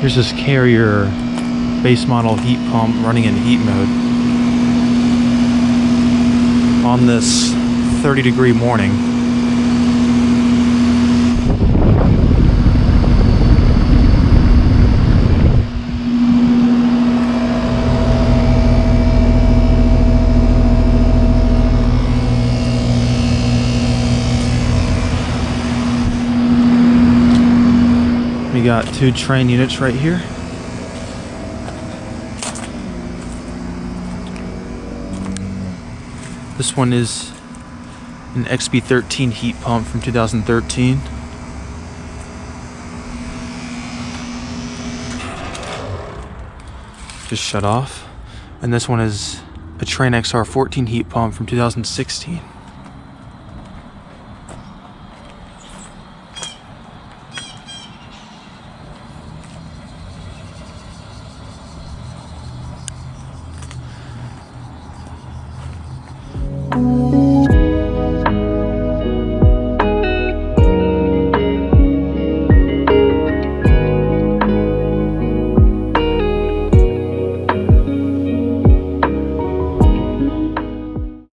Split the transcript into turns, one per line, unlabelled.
Here's this Carrier base model heat pump running in heat mode on this 30-degree morning. We got 2 train units right here. This one is an XB13 heat pump from 2013. Just shut off. And this one is a Train XR14 heat pump from 2016.